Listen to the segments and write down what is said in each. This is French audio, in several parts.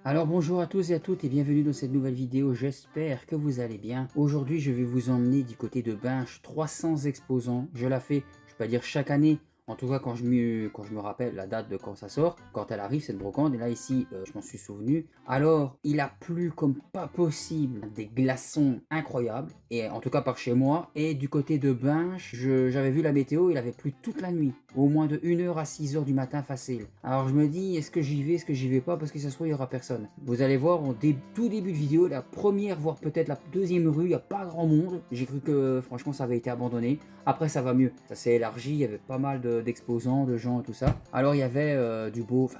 Alors bonjour à tous et à toutes et bienvenue dans cette nouvelle vidéo, j'espère que vous allez bien. Aujourd'hui je vais vous emmener du côté de Binche, 300 exposants, je la fais, je vais pas dire chaque année, en tout cas quand je me rappelle la date de quand ça sort, quand elle arrive cette brocante, et là ici je m'en suis souvenu. Alors il a plu comme pas possible, des glaçons incroyables, et en tout cas par chez moi, et du côté de Binche, j'avais vu la météo, il avait plu toute la nuit, au moins de 1h à 6h du matin facile. Alors je me dis, est-ce que j'y vais, est-ce que j'y vais pas, parce que ça se trouve il y aura personne. Vous allez voir au tout début de vidéo, la première, voire peut-être la deuxième rue, il n'y a pas grand monde. J'ai cru que franchement ça avait été abandonné. Après ça va mieux, ça s'est élargi, il y avait pas mal d'exposants, de gens et tout ça. Alors il y avait du beau.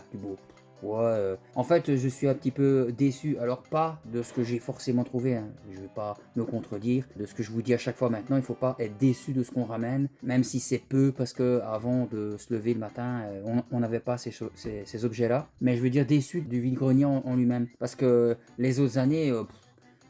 Ouais, en fait je suis un petit peu déçu, alors pas de ce que j'ai forcément trouvé, hein. Je vais pas me contredire de ce que je vous dis à chaque fois maintenant, il faut pas être déçu de ce qu'on ramène, même si c'est peu, parce que avant de se lever le matin, on n'avait pas ces objets là, mais je veux dire déçu du vide-grenier en lui-même, parce que les autres années,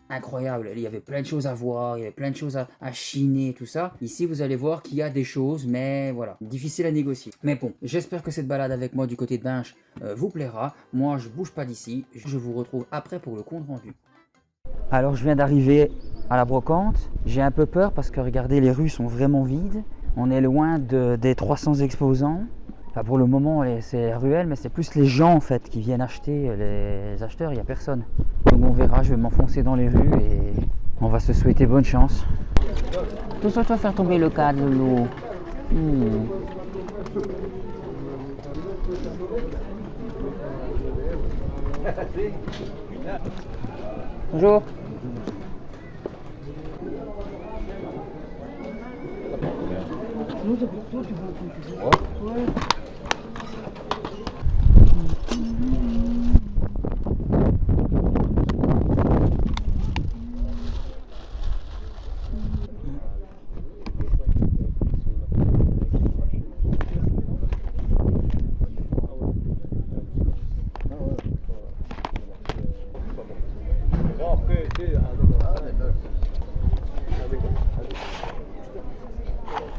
incroyable, il y avait plein de choses à voir, il y avait plein de choses à chiner, tout ça. Ici, vous allez voir qu'il y a des choses, mais voilà, difficile à négocier. Mais bon, j'espère que cette balade avec moi du côté de Binche vous plaira. Moi, je bouge pas d'ici. Je vous retrouve après pour le compte rendu. Alors, je viens d'arriver à la brocante. J'ai un peu peur parce que regardez, les rues sont vraiment vides. On est loin des 300 exposants. Enfin, pour le moment, c'est la ruelle, mais c'est plus les gens en fait qui viennent acheter. Les acheteurs, il n'y a personne. Donc on verra, je vais m'enfoncer dans les rues et on va se souhaiter bonne chance. Tout ça, tu vas faire tomber le cadre de l'eau. Bonjour.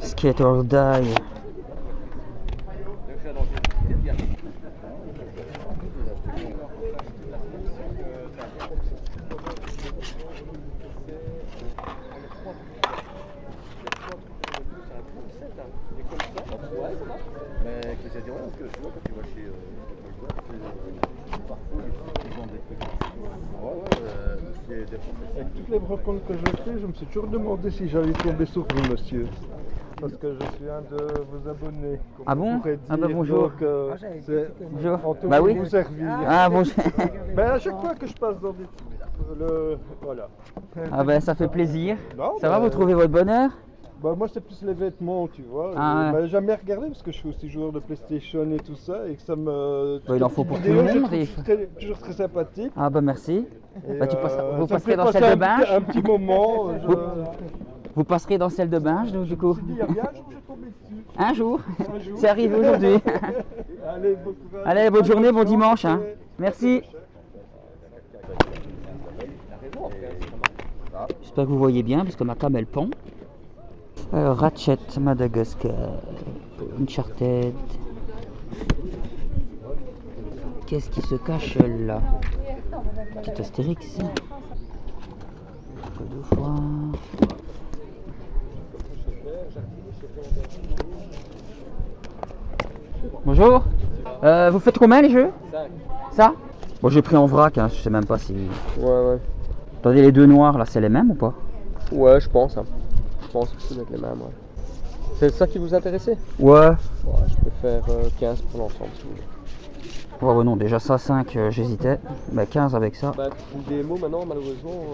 Skate or die. Mais que ça dit rien parce que tu vois quand tu vas chez parfois ils vendent des trucs. C'est des professeurs. Avec toutes les brocantes que je fais, je me suis toujours demandé si j'allais tomber sur vous, monsieur. Parce que je suis un de vos abonnés. Ah bon? Ah bah bonjour. Donc, c'est Bonjour. en tout Bah oui. vous servir. Ah bonjour. Mais à chaque fois que je passe dans des... Voilà. Ah bah ça fait plaisir. Non, Ça va, bah, vous trouvez votre bonheur? Bah moi c'est plus les vêtements, tu vois. Ah, ouais. J'ai jamais regardé parce que je suis aussi joueur de PlayStation et tout ça et que ça me... Bah, il en faut pour tout le vidéos, je monde, trouve toujours très sympathique. Ah bah merci. Et, Bah, vous ça me passerez fait dans passer celle de un Binche. petit moment. Vous passerez dans celle de Binche, donc du coup. Il y a bien un jour je tombé dessus. Un jour. Un jour. C'est arrivé aujourd'hui. Allez, bon courage. Allez, bonne journée, bon dimanche, hein. Merci. J'espère que vous voyez bien parce que ma cam elle pend. Alors, Ratchet, Madagascar, Uncharted. Qu'est-ce qui se cache là? Petit Astérix. Deux fois. Bonjour. Vous faites combien les jeux? 5. Ça? Bon, j'ai pris en vrac, hein, je sais même pas si... Ouais. Attendez, les deux noirs là, c'est les mêmes ou pas? Ouais, je pense. Hein. Je pense que c'est avec les mêmes. Ouais. C'est ça qui vous intéressait? Ouais. Ouais, je peux faire 15 pour l'ensemble si vous voulez. Ouais, non, déjà ça 5, j'hésitais. Mais 15 avec ça. Bah, une démo maintenant, malheureusement,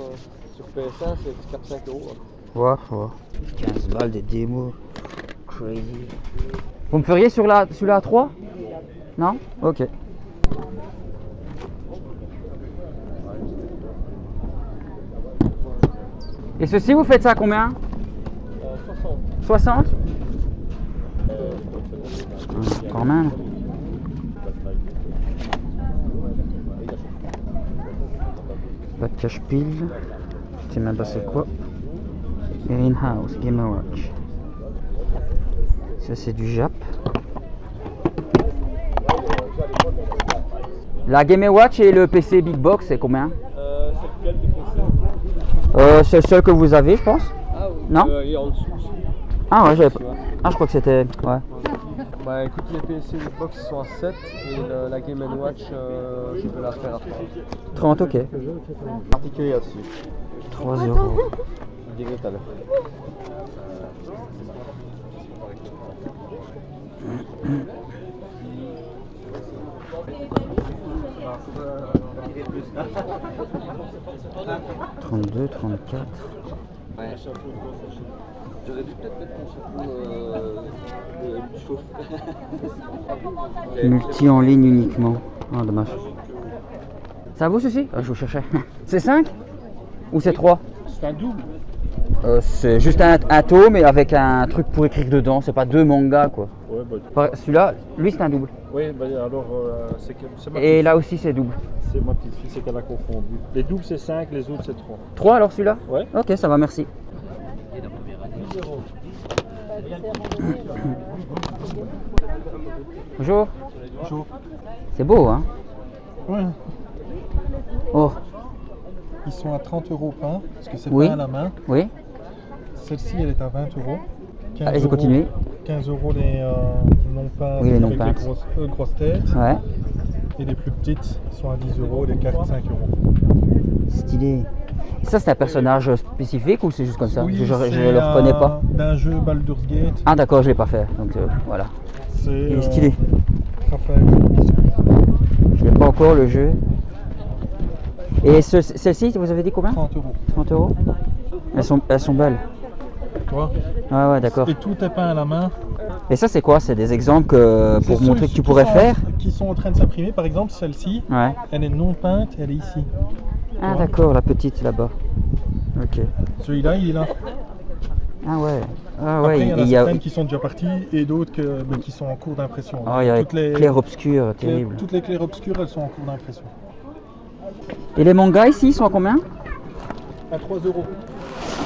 sur PS1, c'est 4-5 euros. Hein. Ouais. 15 balles des démos. Crazy. Vous me feriez sur celui-là à 3? Non? Ok. Et ceci, vous faites ça à combien? 60. 60? Quand même. Pas de cache-pile. Je sais même pas c'est quoi. Greenhouse, Game Watch. Ça c'est du Jap. La Game & Watch et le PC Big Box, c'est combien? C'est lequel de PC? C'est le seul que vous avez, je pense. Ah oui. Non. Il est en dessous aussi. Ah ouais, j'avais pas. Ah, je crois que c'était. Ouais. Bah écoute, les PC Xbox sont à 7 et la Game & Watch, je peux la faire à 30. 30, ok. Particulier aussi. 3 euros. Digital. « 32, 34. Ouais. J'aurais dû peut-être mettre mon chapeau chauffe. Multi en ligne uniquement. Ah, dommage. Ça vaut ceci? Je vous cherchais. C'est 5? Ou c'est 3? C'est un double. C'est juste un tome mais avec un truc pour écrire dedans. C'est pas deux mangas quoi. Ouais, bah, Celui-là, lui c'est un double. ouais, bah, alors c'est ma Et là aussi c'est double. C'est ma petite fille, c'est qu'elle a confondu. Les doubles c'est 5, les autres c'est 3. 3 alors celui-là? Ouais. Ok, ça va, merci. Bonjour. Bonjour. C'est beau hein? Ouais. Oh, Ils sont à 30 € peint, parce que c'est Oui. peint à la main. oui. Celle-ci elle est à 20 €. 15 Allez-y, €, continuez. 15 € les non peintes Oui, les non avec peintes. les grosses têtes. Ouais. Et les plus petites sont à 10 €, les cartes 5 €. Stylé. Ça c'est un personnage spécifique ou c'est juste comme ça? Oui, je c'est, le reconnais pas. D'un jeu Baldur's Gate. Ah d'accord, je l'ai pas fait. Donc voilà. C'est Il est stylé. Raphaël. Je n'ai pas encore le jeu. Et celle-ci, vous avez dit combien? 30 €. 30 euros. Elles sont belles. Tu vois? Ouais, ouais, d'accord. Et tout est peint à la main. Et ça, c'est quoi? C'est des exemples pour C'est montrer ceux que tu qui pourrais sont- faire? Qui sont en train de s'imprimer. Par exemple, celle-ci, Ouais. elle est non peinte, elle est ici. Ah, vois d'accord, la petite là-bas. Ok. Celui-là, il est là. Ah, ouais. Ah, Après, ouais. il y en a il y a... certaines qui sont déjà parties et d'autres qui sont en cours d'impression. Ah, il y a toutes les clair-obscur, terrible. toutes les clairs obscures, elles sont en cours d'impression. Et les mangas ici, ils sont à combien? À 3 €.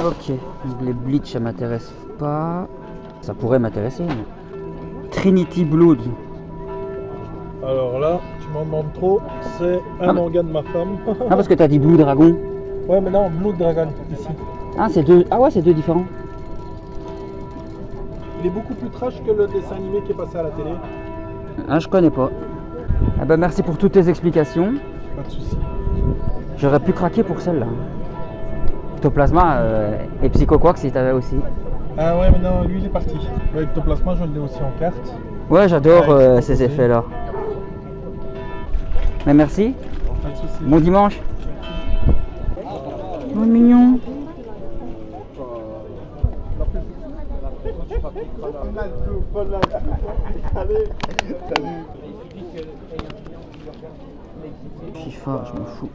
Ok. Donc, les Bleach, ça m'intéresse pas. Ça pourrait m'intéresser. Mais... Trinity Blood. Alors là, tu m'en demandes trop. C'est un Ah, manga de ma femme. Ah, parce que t'as dit Blue Dragon. Ouais, mais non, Blood Dragon, ici. Ah, c'est deux. Ah, ouais, c'est deux différents. Il est beaucoup plus trash que le dessin animé qui est passé à la télé. Ah, je connais pas. Ah, ben, merci pour toutes tes explications. Pas de soucis. J'aurais pu craquer pour celle-là. Ectoplasma et Psychoquack si t'avais aussi. Ah ouais, mais non, lui il est parti. Le Ectoplasma, je l'ai aussi en carte. Ouais, j'adore Ouais, ces c'est effets-là. Mais merci. Pas de soucis. Bon dimanche. Oh, mignon. FIFA, je m'en fous.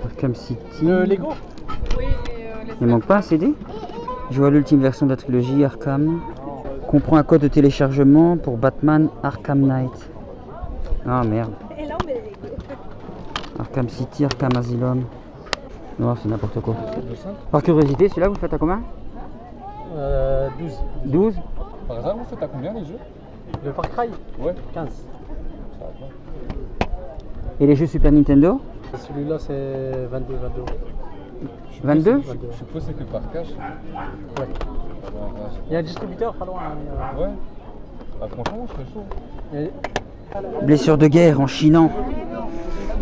Arkham City. Le Lego. Il manque pas un CD? Je vois l'ultime version de la trilogie Arkham. Comprend un code de téléchargement pour Batman Arkham Knight. Ah merde. Arkham City, Arkham Asylum. Non, c'est n'importe quoi. Par curiosité, celui-là, vous le faites à combien? 12. 12? Par hasard, vous faites à combien les jeux? Le Far Cry. Ouais. 15. Et les jeux Super Nintendo? Celui-là c'est 22. 22? Je suppose que c'est que par cash. Ouais. Il y a un distributeur pas loin. Ouais. Ah, franchement, je serais chaud. Blessure de guerre en chinant.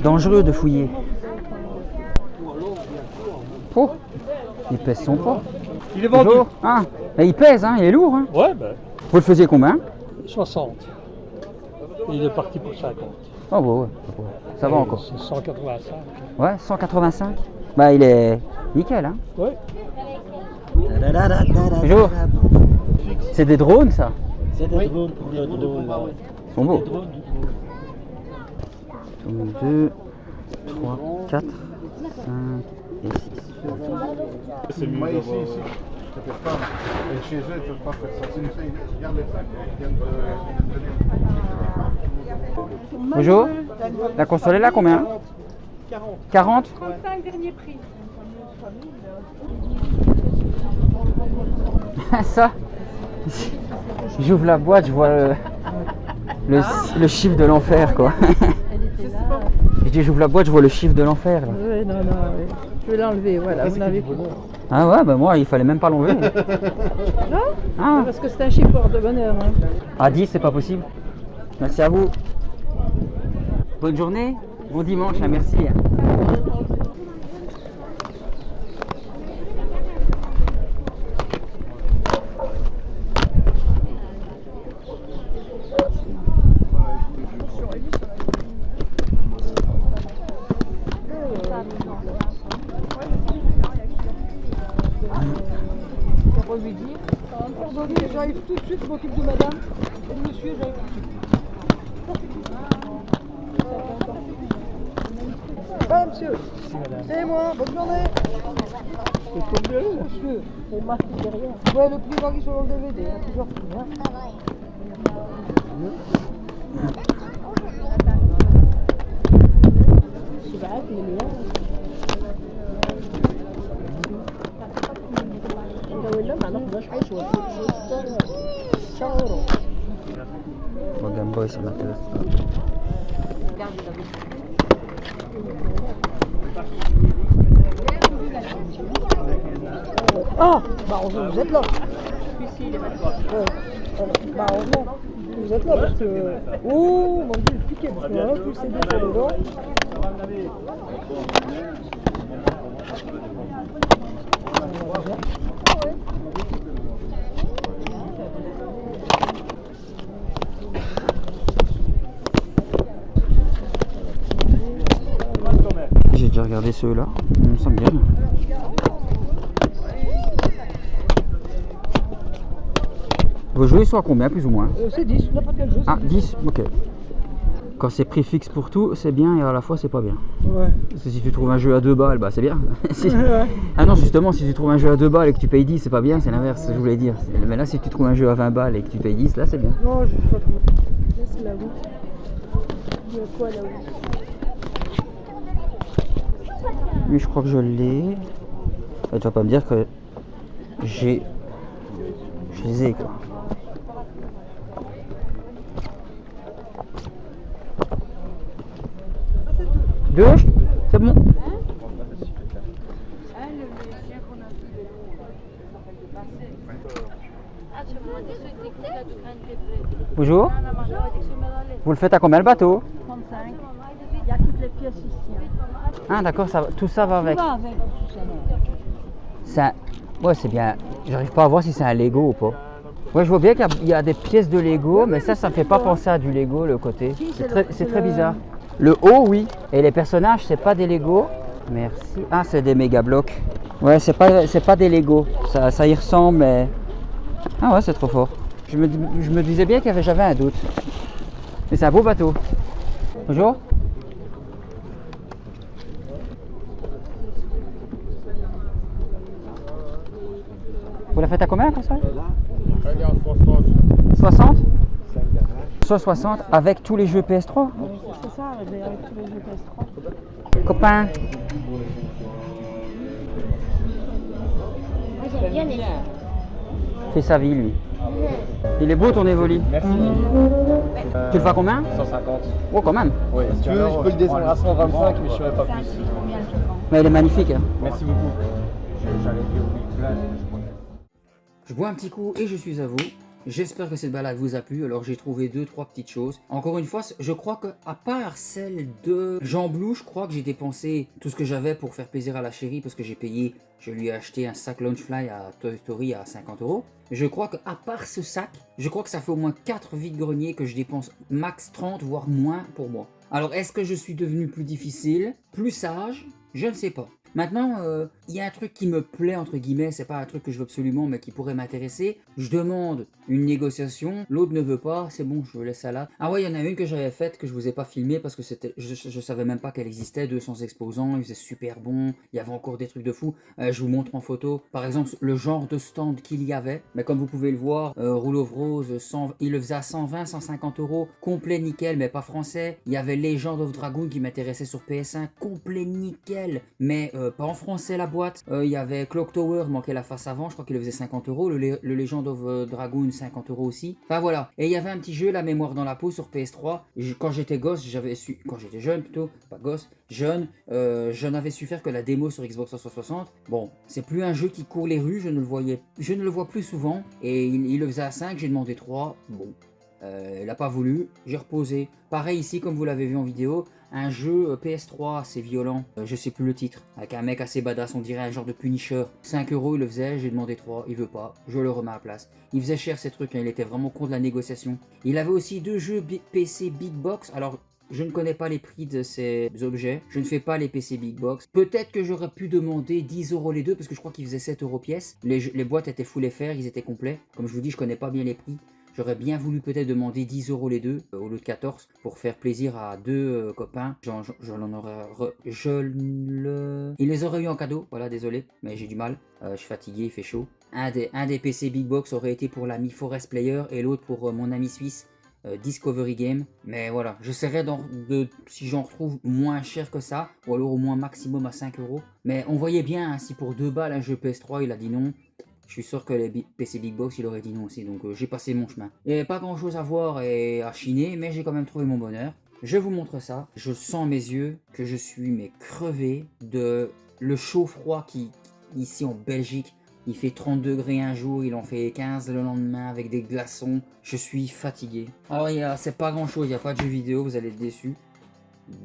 Dangereux de fouiller. Oh, il pèse son poids. Il est vendu. Bonjour. Ah, mais il pèse, hein, il est lourd. Hein. Ouais, ben Vous le faisiez combien? 60. Il est parti pour 50. Oh, bah ouais, ça va encore. C'est 185. Ouais, 185. Bah, il est nickel, hein. Ouais. Bonjour. C'est des drones, ça? C'est des drones pour le drone. Ils sont beaux. 2, 3, 4, 5 et 6. C'est mieux Moi ici, d'avoir, ici, je te fais pas. Et chez eux, ils ne peuvent pas faire ça. Sinon, ils regardent les sacs. Ils viennent Bonjour. La console est là, combien? 40. 40? 35 dernier prix. Ça, j'ouvre la boîte, je vois le chiffre de l'enfer, quoi. Je dis, j'ouvre la boîte, je vois le chiffre de l'enfer. Là. Oui, non, non, oui. Je vais l'enlever, voilà, vous l'avez pris. Ah ouais, bah moi, il fallait même pas l'enlever. Non Ah. Parce que c'est un chiffre de bonheur. Hein. À 10, c'est pas possible. Merci à vous. Bonne journée, bon dimanche, hein, merci. J'arrive tout de suite, je m'occupe de madame et de monsieur, j'arrive tout de suite. Voilà monsieur. C'est moi, bonne journée. C'est combien monsieur? C'est marqué derrière. Ouais, le plus bas qui sur le DVD, hein, toujours plus. Hein. Je vais appeler là. Bon, Game Boy, ça m'intéresse pas. Ah, bah heureusement vous êtes là. Bah heureusement vous êtes là parce que... Oh mon dieu, le piquet, parce qu'on a tous ces deux sur le dos. J'ai déjà regardé ceux-là, ça me bien. Vos jeux ils sont à combien plus ou moins? C'est 10, n'importe quel jeu. Ah, 10, ok. Quand c'est prix fixe pour tout, c'est bien et à la fois c'est pas bien. Ouais. Parce que si tu trouves un jeu à 2 balles, bah c'est bien. Ah non, justement, si tu trouves un jeu à 2 balles et que tu payes 10, c'est pas bien, c'est l'inverse, je voulais dire. Mais là, si tu trouves un jeu à 20 balles et que tu payes 10, là c'est bien. Non, je sais pas trop. Là, c'est là-haut. Il y a quoi là-haut? Lui, je crois que je l'ai. Et tu vas pas me dire que je les ai, quoi. Deux? C'est bon. Bonjour. Vous le faites à combien le bateau? 35. Il y a toutes les pièces ici. Ah d'accord, tout ça va avec. Tout va avec. Ça, ouais, c'est bien. J'arrive pas à voir si c'est un Lego ou pas. Ouais, je vois bien qu'il y a des pièces de Lego, mais ça me fait pas penser à du Lego le côté. C'est très bizarre. Le haut, oui. Et les personnages, c'est pas des Lego. Merci. Ah, c'est des méga blocs. Ouais, c'est pas des Lego. Ça y ressemble, mais. Ah ouais, c'est trop fort. Je me disais bien que j'avais un doute. Mais c'est un beau bateau. Bonjour. Vous la faites à combien, comme ça? Elle est à 60. 60? Soit 60 avec tous les jeux PS3? C'est ça, avec tous les jeux PS3. Copain. J'aime bien les Fait sa vie, lui. Il est beau ton Evoli. Merci. Tu le fais à combien? 150. Oh, quand même. Oui, si tu veux, je peux le descendre à 125, mais je ne saurais pas plus. Mais il est magnifique. Hein. Merci beaucoup. J'allais dire oui, place, mais je crois que... Je bois un petit coup et je suis à vous. J'espère que cette balade vous a plu. Alors j'ai trouvé 2-3 petites choses. Encore une fois, je crois que à part celle de Jean Blou, je crois que j'ai dépensé tout ce que j'avais pour faire plaisir à la chérie parce que j'ai payé, je lui ai acheté un sac Launchfly à Toy Story à 50 €. Je crois que à part ce sac, je crois que ça fait au moins 4 vide-greniers que je dépense max 30 voire moins pour moi. Alors est-ce que je suis devenu plus difficile, plus sage? Je ne sais pas. Maintenant, il y a un truc qui me plaît, entre guillemets, c'est pas un truc que je veux absolument, mais qui pourrait m'intéresser. Je demande une négociation, l'autre ne veut pas, c'est bon, je laisse ça là. Ah ouais, il y en a une que j'avais faite, que je vous ai pas filmée, parce que je savais même pas qu'elle existait, 200 exposants, il faisait super bon, il y avait encore des trucs de fou. Je vous montre en photo, par exemple, le genre de stand qu'il y avait, mais comme vous pouvez le voir, Rule of Rose, il le faisait à 120, 150 euros, complet nickel, mais pas français. Il y avait Legend of Dragoon qui m'intéressait sur PS1, complet nickel, mais pas en français la boîte. Il y avait Clock Tower, manquait la face avant, je crois qu'il le faisait 50 euros. Le Legend of Dragoon, 50 euros aussi. Enfin voilà. Et il y avait un petit jeu, La Mémoire dans la peau sur PS3. Quand j'étais gosse, quand j'étais jeune plutôt, pas gosse, jeune, je n'avais su faire que la démo sur Xbox 360. Bon, c'est plus un jeu qui court les rues, je ne le vois plus souvent. Et il le faisait à 5, j'ai demandé 3. Bon. Il n'a pas voulu, j'ai reposé. Pareil ici, comme vous l'avez vu en vidéo, un jeu PS3 assez violent, je sais plus le titre, avec un mec assez badass, on dirait un genre de Punisher. 5 euros il le faisait, j'ai demandé 3, il veut pas, je le remets à la place. Il faisait cher ces trucs, hein, il était vraiment contre la négociation. Il avait aussi 2 jeux PC Big Box, alors je ne connais pas les prix de ces objets, je ne fais pas les PC Big Box. Peut-être que j'aurais pu demander 10 euros les deux, parce que je crois qu'ils faisaient 7 euros pièce. Les boîtes étaient full FR, ils étaient complets. Comme je vous dis, je connais pas bien les prix. J'aurais bien voulu peut-être demander 10 euros les deux au lieu de 14 pour faire plaisir à deux copains. Il les aurait eu en cadeau, voilà, désolé, mais j'ai du mal. Je suis fatigué, il fait chaud. Un des PC Big Box aurait été pour l'ami Forest Player et l'autre pour mon ami suisse Discovery Game. Mais voilà, j'essaierai si j'en retrouve moins cher que ça, ou alors au moins maximum à 5 euros. Mais on voyait bien, hein, si pour 2 balles un jeu PS3 il a dit non. Je suis sûr que les PC Big Box, il aurait dit non aussi, donc j'ai passé mon chemin. Il n'y avait pas grand chose à voir et à chiner, mais j'ai quand même trouvé mon bonheur. Je vous montre ça. Je sens mes yeux que je suis crevé de le chaud-froid qui, ici en Belgique, il fait 30 degrés un jour, il en fait 15 le lendemain avec des glaçons. Je suis fatigué. Alors c'est pas grand chose, il n'y a pas de jeu vidéo, vous allez être déçus.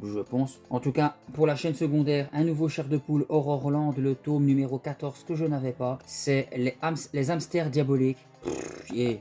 Je pense. En tout cas, pour la chaîne secondaire, un nouveau chair de poule Horrorland, le tome numéro 14 que je n'avais pas. C'est les hamsters diaboliques. Et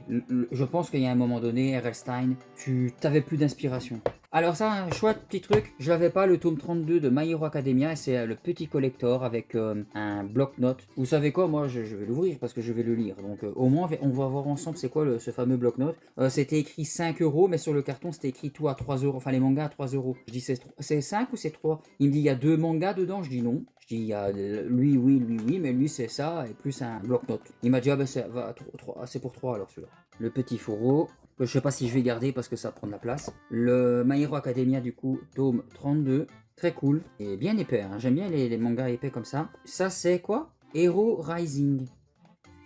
je pense qu'il y a un moment donné, R.L. Stein, tu t'avais plus d'inspiration. Alors ça, un chouette petit truc, je l'avais pas, le tome 32 de My Hero Academia, et c'est le petit collector avec un bloc-notes. Vous savez quoi, moi je vais l'ouvrir parce que je vais le lire. Donc au moins on va voir ensemble c'est quoi ce fameux bloc-notes. C'était écrit 5 euros, mais sur le carton c'était écrit tout à 3 euros, enfin les mangas à 3 euros. Je dis c'est 5 ou c'est 3? Il me dit il y a 2 mangas dedans, je dis non. Je dis il y a lui oui, mais lui c'est ça et plus un bloc-notes. Il m'a dit ah ben c'est pour 3 alors celui-là. Le petit fourreau. Je sais pas si je vais garder parce que ça prend de la place. Le My Hero Academia du coup, tome 32. Très cool. Et bien épais, hein. J'aime bien les mangas épais comme ça. Ça c'est quoi? Hero Rising.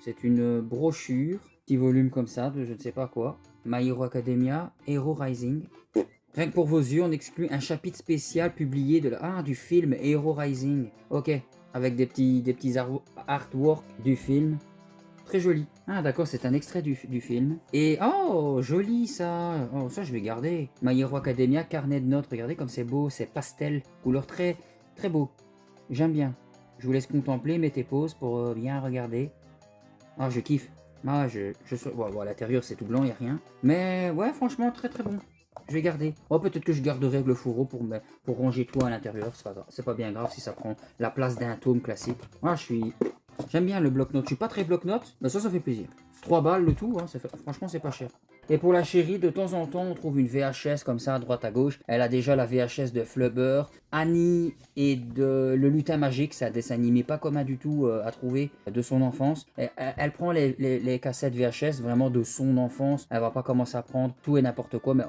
C'est une brochure. Petit volume comme ça de je ne sais pas quoi. My Hero Academia, Hero Rising. Rien que pour vos yeux, on exclut un chapitre spécial publié du film Hero Rising. Ok. Avec des petits artworks du film. Très joli. Ah d'accord, c'est un extrait du film. Et oh, joli ça. Oh, ça je vais garder. My Hero Academia, carnet de notes. Regardez comme c'est beau, c'est pastel. Couleur très très beau. J'aime bien. Je vous laisse contempler, mettez pause pour bien regarder. Ah, je kiffe. Ah, bon, à l'intérieur c'est tout blanc, y a rien. Mais ouais, franchement, très très bon. Je vais garder. Oh, peut-être que je garderai avec le fourreau pour ranger tout à l'intérieur. C'est pas bien grave si ça prend la place d'un tome classique. Ah, j'aime bien le bloc-notes. Je suis pas très bloc-notes, mais ça fait plaisir. 3 balles le tout, hein, franchement c'est pas cher. Et pour la chérie, de temps en temps on trouve une VHS comme ça à droite à gauche. Elle a déjà la VHS de Flubber, Annie et de Le Lutin Magique, c'est un dessin animé pas commun du tout à trouver de son enfance. Elle prend les cassettes VHS vraiment de son enfance, elle va pas commencer à prendre tout et n'importe quoi, mais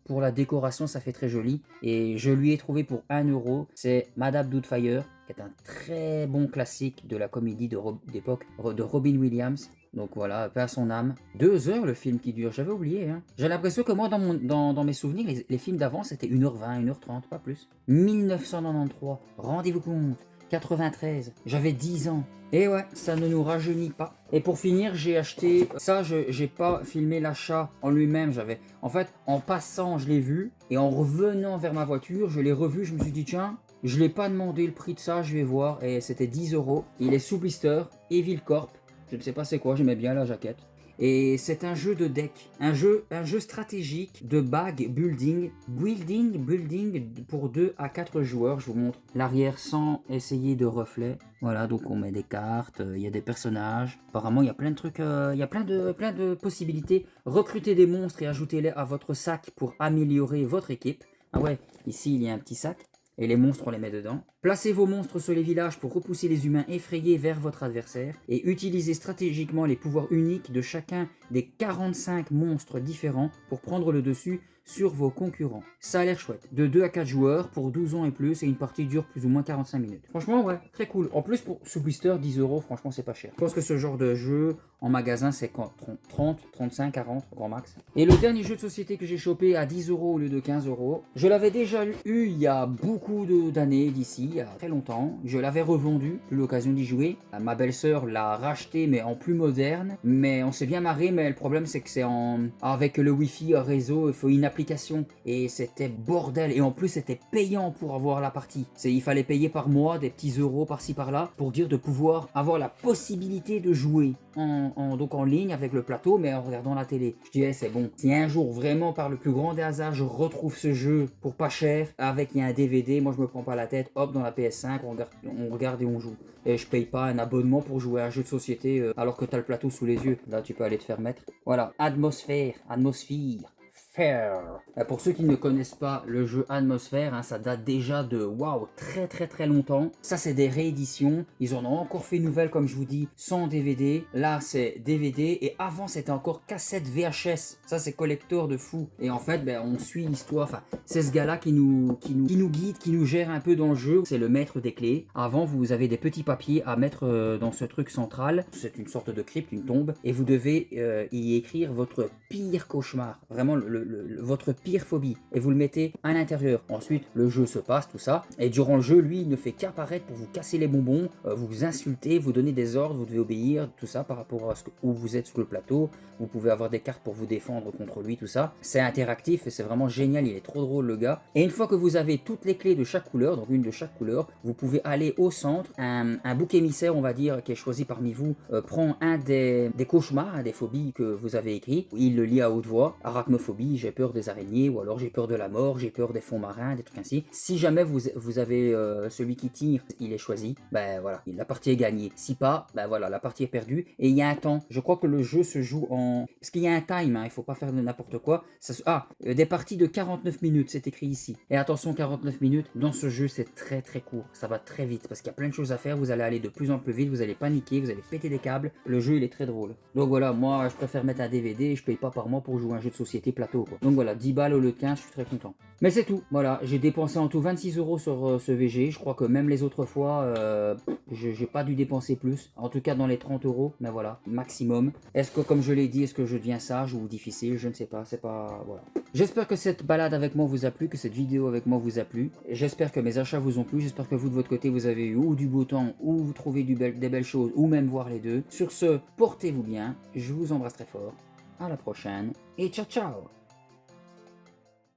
pour la décoration ça fait très joli. Et je lui ai trouvé pour 1 euro, c'est Madame Doubtfire, qui est un très bon classique de la comédie d'époque de Robin Williams. Donc voilà, paix à son âme. 2 heures le film qui dure, j'avais oublié. Hein. J'ai l'impression que moi, dans mes souvenirs, les films d'avant, c'était 1h20, 1h30, pas plus. 1993, rendez-vous compte, 93, j'avais 10 ans. Et ouais, ça ne nous rajeunit pas. Et pour finir, j'ai acheté... Ça, j'ai pas filmé l'achat en lui-même. En fait, en passant, je l'ai vu. Et en revenant vers ma voiture, je l'ai revu. Je me suis dit, tiens, je l'ai pas demandé le prix de ça, je vais voir. Et c'était 10 euros. Il est sous blister, Evil Corp. Je ne sais pas c'est quoi, j'aimais bien la jaquette. Et c'est un jeu de deck, un jeu stratégique de bag building pour 2 à 4 joueurs. Je vous montre l'arrière sans essayer de reflet. Voilà, donc on met des cartes, il y a des personnages. Apparemment, il y a plein de trucs, il y a plein de possibilités. Recrutez des monstres et ajoutez-les à votre sac pour améliorer votre équipe. Ah ouais, ici il y a un petit sac. Et les monstres, on les met dedans. Placez vos monstres sur les villages pour repousser les humains effrayés vers votre adversaire. Et utilisez stratégiquement les pouvoirs uniques de chacun des 45 monstres différents pour prendre le dessus sur vos concurrents. Ça a l'air chouette. De 2 à 4 joueurs pour 12 ans et plus, et une partie dure plus ou moins 45 minutes. Franchement, ouais, très cool. En plus, pour ce blister, 10 €, franchement, c'est pas cher. Je pense que ce genre de jeu, en magasin, c'est 30, 35, 40, grand max. Et le dernier jeu de société que j'ai chopé à 10 € au lieu de 15 €, je l'avais déjà eu il y a beaucoup d'années d'ici, il y a très longtemps. Je l'avais revendu, plus l'occasion d'y jouer. Ma belle-sœur l'a racheté, mais en plus moderne. Mais on s'est bien marré, mais le problème, c'est que c'est avec le Wi-Fi réseau, il faut une application. Et c'était bordel. Et en plus, c'était payant pour avoir la partie. Il fallait payer par mois des petits euros par-ci par-là pour dire de pouvoir avoir la possibilité de jouer donc en ligne avec le plateau, mais en regardant la télé. Je disais, c'est bon. Si un jour, vraiment par le plus grand des hasards, je retrouve ce jeu pour pas cher, avec il y a un DVD, moi je me prends pas la tête, hop, dans la PS5, on regarde et on joue. Et je paye pas un abonnement pour jouer à un jeu de société alors que tu as le plateau sous les yeux. Là, tu peux aller te faire mettre. Voilà, atmosphère. Pour ceux qui ne connaissent pas le jeu Atmosphère, hein, ça date déjà de très longtemps. Ça, c'est des rééditions. Ils en ont encore fait une nouvelle, comme je vous dis, sans DVD. Là, c'est DVD. Et avant, c'était encore cassette VHS. Ça, c'est collector de fou. Et en fait, on suit l'histoire. Enfin, c'est ce gars-là qui nous guide, qui nous gère un peu dans le jeu. C'est le maître des clés. Avant, vous avez des petits papiers à mettre dans ce truc central. C'est une sorte de crypte, une tombe. Et vous devez y écrire votre pire cauchemar. Vraiment, votre pire phobie, et vous le mettez à l'intérieur. Ensuite, le jeu se passe, tout ça, et durant le jeu, lui, il ne fait qu'apparaître pour vous casser les bonbons, vous insulter, vous donner des ordres, vous devez obéir, tout ça par rapport à où vous êtes sur le plateau. Vous pouvez avoir des cartes pour vous défendre contre lui, tout ça. C'est interactif et c'est vraiment génial, il est trop drôle le gars. Et une fois que vous avez toutes les clés de chaque couleur, donc une de chaque couleur, vous pouvez aller au centre, un bouc émissaire, on va dire, qui est choisi parmi vous, prend un des cauchemars, des phobies que vous avez écrits, il le lit à haute voix, arachnophobie, j'ai peur des araignées, ou alors j'ai peur de la mort, j'ai peur des fonds marins, des trucs ainsi. Si jamais vous avez celui qui tire, il est choisi, voilà, la partie est gagnée. Si pas, voilà, la partie est perdue. Et il y a un temps, je crois que le jeu se joue parce qu'il y a un time, hein, il faut pas faire de n'importe quoi. Des parties de 49 minutes, c'est écrit ici. Et attention, 49 minutes, dans ce jeu, c'est très court, ça va très vite, parce qu'il y a plein de choses à faire, vous allez aller de plus en plus vite, vous allez paniquer, vous allez péter des câbles. Le jeu, il est très drôle. Donc voilà, moi, je préfère mettre un DVD, je paye pas par mois pour jouer à un jeu de société plateau, quoi. Donc voilà, 10 balles au lieu de 15, je suis très content. Mais c'est tout, voilà, j'ai dépensé en tout 26 € sur ce VG, je crois que même les autres fois, j'ai pas dû dépenser plus, en tout cas dans les 30 €, mais voilà, maximum. Est-ce que, comme je l'ai dit, est-ce que je deviens sage ou difficile, je ne sais pas, c'est pas, voilà. J'espère que cette balade avec moi vous a plu, que cette vidéo avec moi vous a plu, j'espère que mes achats vous ont plu, j'espère que vous de votre côté vous avez eu ou du beau temps, ou vous trouvez des belles choses, ou même voir les deux. Sur ce, portez-vous bien, je vous embrasse très fort, à la prochaine, et ciao ciao.